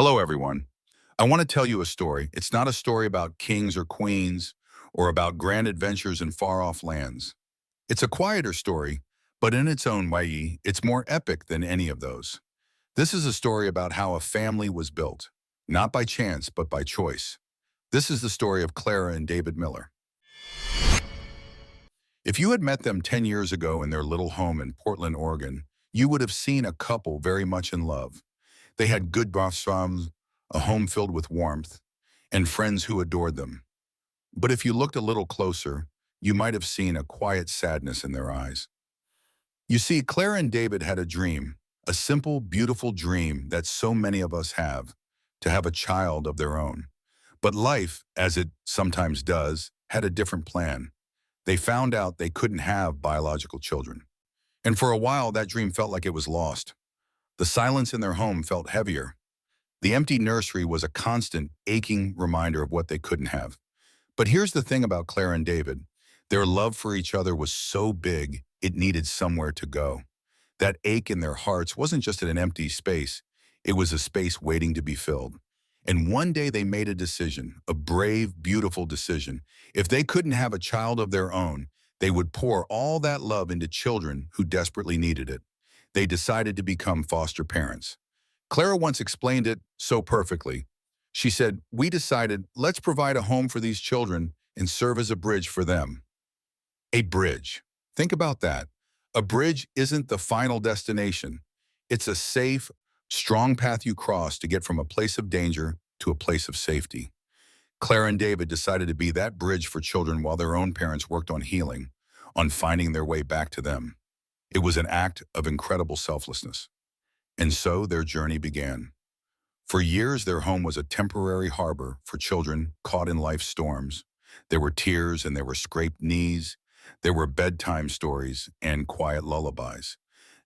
Hello, everyone. I want to tell you a story. It's not a story about kings or queens or about grand adventures in far-off lands. It's a quieter story, but in its own way, it's more epic than any of those. This is a story about how a family was built, not by chance, but by choice. This is the story of Clara and David Miller. If you had met them 10 years ago in their little home in Portland, Oregon, you would have seen a couple very much in love. They had good bathrooms, a home filled with warmth, and friends who adored them. But if you looked a little closer, you might have seen a quiet sadness in their eyes. You see, Clara and David had a dream, a simple, beautiful dream that so many of us have, to have a child of their own. But life, as it sometimes does, had a different plan. They found out they couldn't have biological children. And for a while, that dream felt like it was lost. The silence in their home felt heavier. The empty nursery was a constant, aching reminder of what they couldn't have. But here's the thing about Claire and David. Their love for each other was so big, it needed somewhere to go. That ache in their hearts wasn't just an empty space. It was a space waiting to be filled. And one day they made a decision, a brave, beautiful decision. If they couldn't have a child of their own, they would pour all that love into children who desperately needed it. They decided to become foster parents. Clara once explained it so perfectly. She said, "We decided, let's provide a home for these children and serve as a bridge for them." A bridge. Think about that. A bridge isn't the final destination. It's a safe, strong path you cross to get from a place of danger to a place of safety. Clara and David decided to be that bridge for children while their own parents worked on healing, on finding their way back to them. It was an act of incredible selflessness. And so their journey began. For years, their home was a temporary harbor for children caught in life's storms. There were tears and there were scraped knees. There were bedtime stories and quiet lullabies.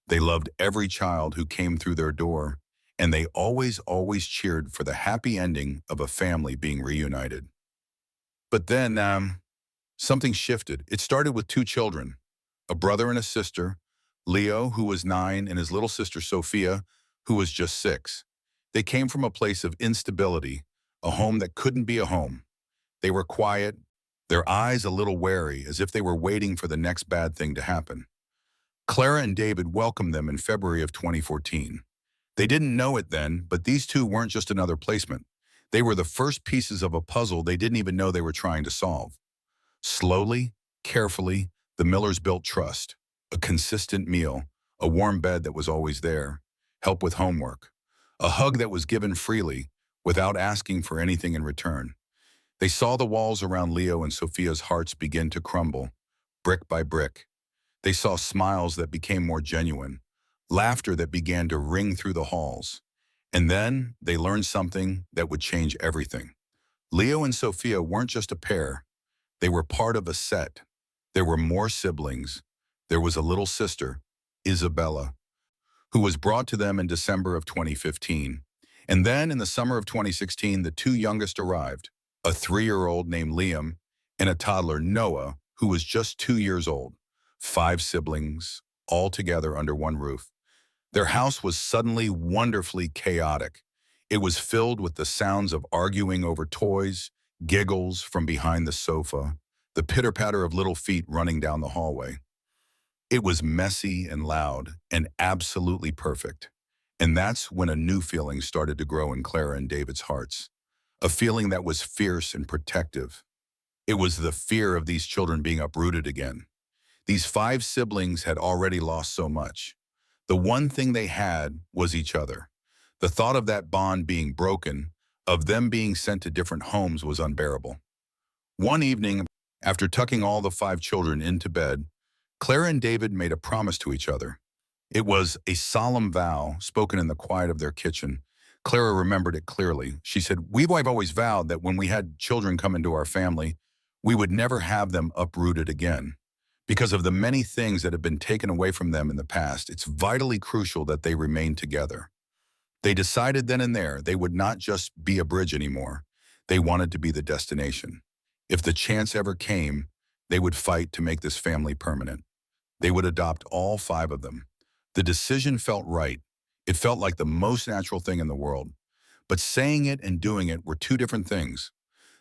They loved every child who came through their door, and they always cheered for the happy ending of a family being reunited. But then, something shifted. It started with two children, a brother and a sister, Leo, who was 9, and his little sister, Sophia, who was just 6. They came from a place of instability, a home that couldn't be a home. They were quiet, their eyes a little wary, as if they were waiting for the next bad thing to happen. Clara and David welcomed them in February of 2014. They didn't know it then, but these two weren't just another placement. They were the first pieces of a puzzle they didn't even know they were trying to solve. Slowly, carefully, the Millers built trust. A consistent meal, a warm bed that was always there, help with homework, a hug that was given freely without asking for anything in return. They saw the walls around Leo and Sophia's hearts begin to crumble, brick by brick. They saw smiles that became more genuine, laughter that began to ring through the halls. And then they learned something that would change everything. Leo and Sophia weren't just a pair. They were part of a set. There were more siblings. There was a little sister, Isabella, who was brought to them in December of 2015. And then in the summer of 2016, the two youngest arrived, a 3-year-old named Liam and a toddler, Noah, who was just 2 years old. 5 siblings, all together under one roof. Their house was suddenly wonderfully chaotic. It was filled with the sounds of arguing over toys, giggles from behind the sofa, the pitter-patter of little feet running down the hallway. It was messy and loud and absolutely perfect. And that's when a new feeling started to grow in Clara and David's hearts. A feeling that was fierce and protective. It was the fear of these children being uprooted again. These 5 siblings had already lost so much. The one thing they had was each other. The thought of that bond being broken, of them being sent to different homes, was unbearable. One evening, after tucking all the 5 children into bed, Clara and David made a promise to each other. It was a solemn vow spoken in the quiet of their kitchen. Clara remembered it clearly. She said, "We've always vowed that when we had children come into our family, we would never have them uprooted again. Because of the many things that have been taken away from them in the past, it's vitally crucial that they remain together." They decided then and there they would not just be a bridge anymore. They wanted to be the destination. If the chance ever came, they would fight to make this family permanent. They would adopt all 5 of them. The decision felt right. It felt like the most natural thing in the world. But saying it and doing it were two different things.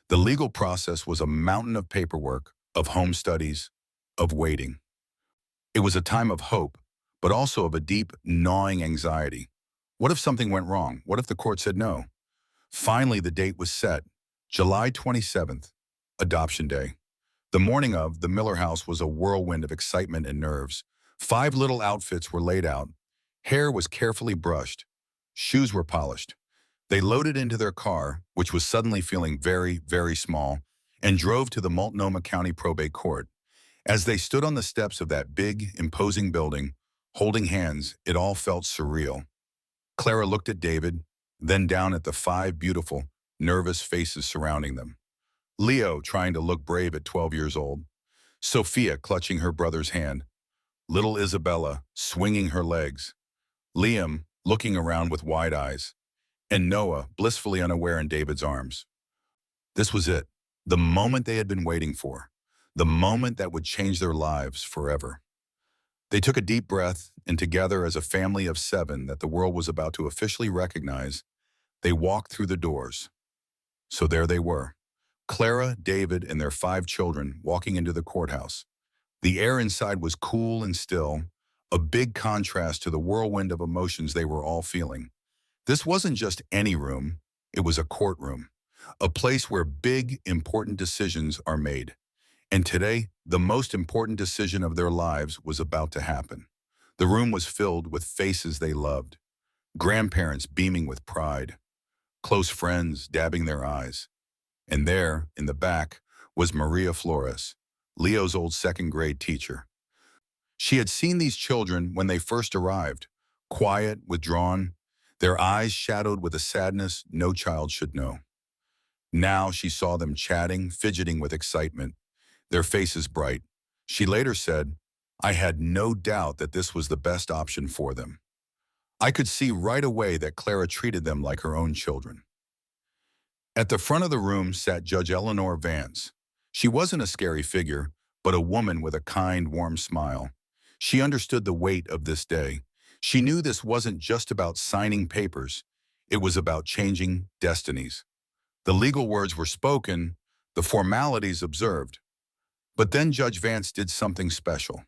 The legal process was a mountain of paperwork, of home studies, of waiting. It was a time of hope, but also of a deep, gnawing anxiety. What if something went wrong? What if the court said no? Finally, the date was set, July 27th, Adoption Day. The morning of, the Miller house was a whirlwind of excitement and nerves. 5 little outfits were laid out. Hair was carefully brushed. Shoes were polished. They loaded into their car, which was suddenly feeling very, very small, and drove to the Multnomah County Probate Court. As they stood on the steps of that big, imposing building, holding hands, it all felt surreal. Clara looked at David, then down at the 5 beautiful, nervous faces surrounding them. Leo trying to look brave at 12 years old. Sophia clutching her brother's hand. Little Isabella swinging her legs. Liam looking around with wide eyes. And Noah blissfully unaware in David's arms. This was it, the moment they had been waiting for, the moment that would change their lives forever. They took a deep breath, and together as a family of 7 that the world was about to officially recognize, they walked through the doors. So there they were, Clara, David, and their 5 children walking into the courthouse. The air inside was cool and still, a big contrast to the whirlwind of emotions they were all feeling. This wasn't just any room, it was a courtroom, a place where big, important decisions are made. And today, the most important decision of their lives was about to happen. The room was filled with faces they loved, grandparents beaming with pride, close friends dabbing their eyes. And there, in the back, was Maria Flores, Leo's old second-grade teacher. She had seen these children when they first arrived, quiet, withdrawn, their eyes shadowed with a sadness no child should know. Now she saw them chatting, fidgeting with excitement, their faces bright. She later said, "I had no doubt that this was the best option for them. I could see right away that Clara treated them like her own children." At the front of the room sat Judge Eleanor Vance. She wasn't a scary figure, but a woman with a kind, warm smile. She understood the weight of this day. She knew this wasn't just about signing papers. It was about changing destinies. The legal words were spoken, the formalities observed. But then Judge Vance did something special.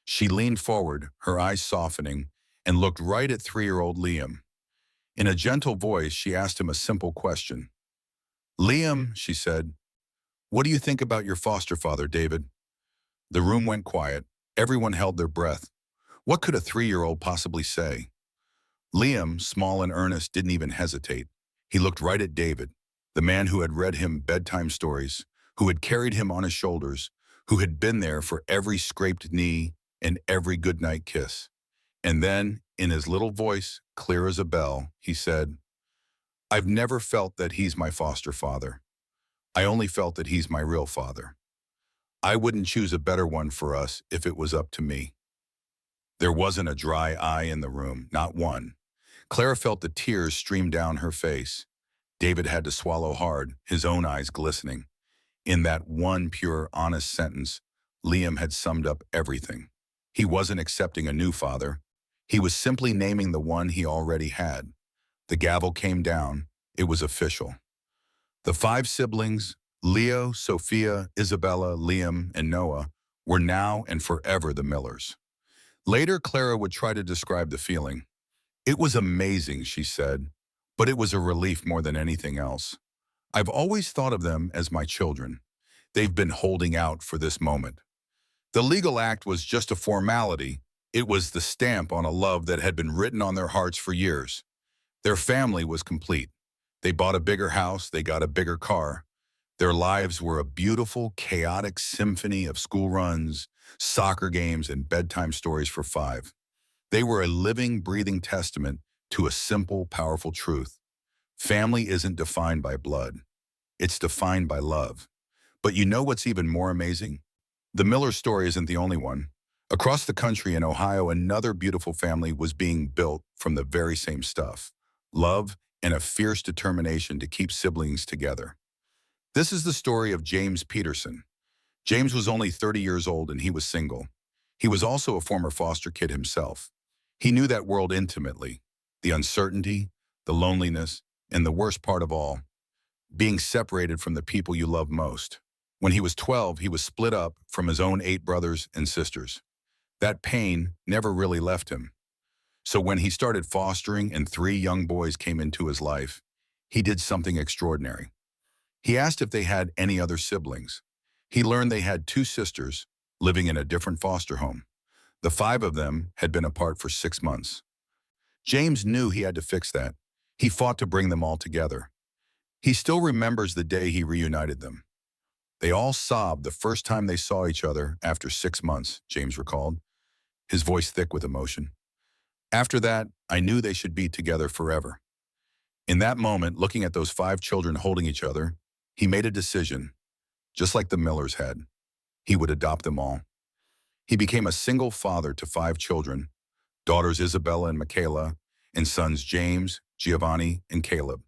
She leaned forward, her eyes softening, and looked right at 3-year-old Liam. In a gentle voice, she asked him a simple question. "Liam," she said, "what do you think about your foster father, David?" The room went quiet. Everyone held their breath. What could a 3-year-old possibly say? Liam, small and earnest, didn't even hesitate. He looked right at David, the man who had read him bedtime stories, who had carried him on his shoulders, who had been there for every scraped knee and every goodnight kiss. And then, in his little voice, clear as a bell, he said, "I've never felt that he's my foster father. I only felt that he's my real father. I wouldn't choose a better one for us if it was up to me." There wasn't a dry eye in the room, not one. Clara felt the tears stream down her face. David had to swallow hard, his own eyes glistening. In that one pure, honest sentence, Liam had summed up everything. He wasn't accepting a new father. He was simply naming the one he already had. The gavel came down. It was official. The 5 siblings, Leo, Sophia, Isabella, Liam, and Noah, were now and forever the Millers. Later, Clara would try to describe the feeling. "It was amazing," she said, "but it was a relief more than anything else. I've always thought of them as my children. They've been holding out for this moment." The legal act was just a formality. It was the stamp on a love that had been written on their hearts for years. Their family was complete. They bought a bigger house, they got a bigger car. Their lives were a beautiful, chaotic symphony of school runs, soccer games, and bedtime stories for 5. They were a living, breathing testament to a simple, powerful truth. Family isn't defined by blood. It's defined by love. But you know what's even more amazing? The Miller story isn't the only one. Across the country in Ohio, another beautiful family was being built from the very same stuff: love and a fierce determination to keep siblings together. This is the story of James Peterson. James was only 30 years old and he was single. He was also a former foster kid himself. He knew that world intimately, the uncertainty, the loneliness, And the worst part of all, being separated from the people you love most. When he was 12, he was split up from his own 8 brothers and sisters. That pain never really left him. So when he started fostering and 3 young boys came into his life, he did something extraordinary. He asked if they had any other siblings. He learned they had 2 sisters living in a different foster home. The 5 of them had been apart for 6 months. James knew he had to fix that. He fought to bring them all together. He still remembers the day he reunited them. They all sobbed the first time they saw each other after 6 months, James recalled, his voice thick with emotion. After that, I knew they should be together forever. In that moment, looking at those 5 children holding each other, he made a decision, just like the Millers had. He would adopt them all. He became a single father to 5 children, daughters Isabella and Michaela, and sons James, Giovanni, and Caleb.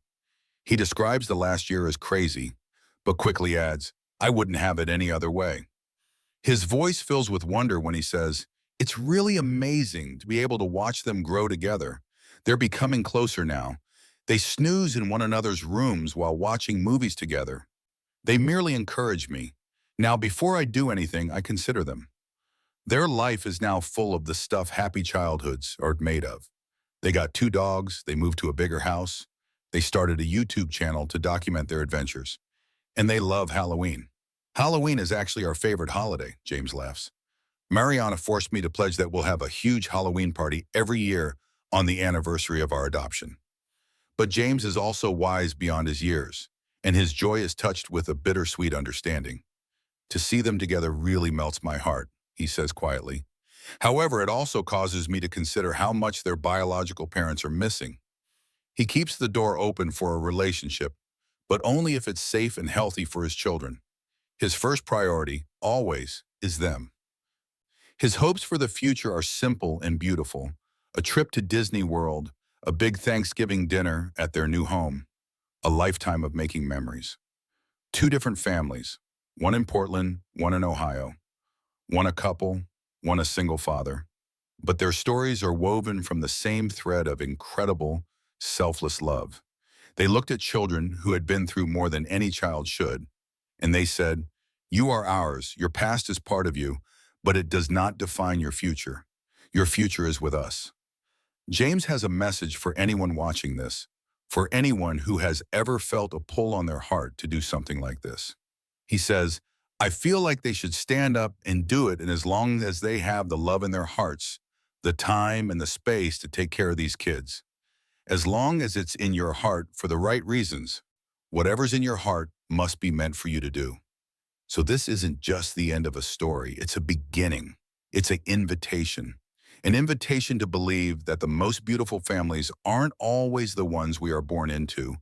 He describes the last year as crazy, but quickly adds, I wouldn't have it any other way. His voice fills with wonder when he says, it's really amazing to be able to watch them grow together. They're becoming closer now. They snooze in one another's rooms while watching movies together. They merely encourage me. Now, before I do anything, I consider them. Their life is now full of the stuff happy childhoods are made of. They got 2 dogs, they moved to a bigger house, they started a YouTube channel to document their adventures, and they love Halloween. Halloween is actually our favorite holiday, James laughs. Mariana forced me to pledge that we'll have a huge Halloween party every year on the anniversary of our adoption. But James is also wise beyond his years, and his joy is touched with a bittersweet understanding. To see them together really melts my heart, he says quietly. However, it also causes me to consider how much their biological parents are missing. He keeps the door open for a relationship, but only if it's safe and healthy for his children. His first priority, always, is them. His hopes for the future are simple and beautiful. A trip to Disney World, a big Thanksgiving dinner at their new home, a lifetime of making memories. 2 different families, one in Portland, one in Ohio. One a couple, one a single father. But their stories are woven from the same thread of incredible, selfless love. They looked at children who had been through more than any child should, and they said, you are ours, your past is part of you, but it does not define your future. Your future is with us. James has a message for anyone watching this, for anyone who has ever felt a pull on their heart to do something like this. He says, I feel like they should stand up and do it, and as long as they have the love in their hearts, the time and the space to take care of these kids. As long as it's in your heart for the right reasons, whatever's in your heart must be meant for you to do. So this isn't just the end of a story, it's a beginning. It's an invitation to believe that the most beautiful families aren't always the ones we are born into,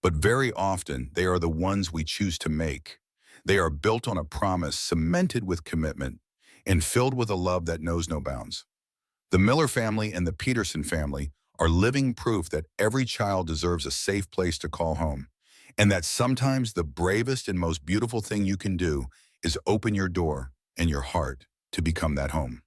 but very often they are the ones we choose to make. They are built on a promise, cemented with commitment, and filled with a love that knows no bounds. The Miller family and the Peterson family are living proof that every child deserves a safe place to call home, and that sometimes the bravest and most beautiful thing you can do is open your door and your heart to become that home.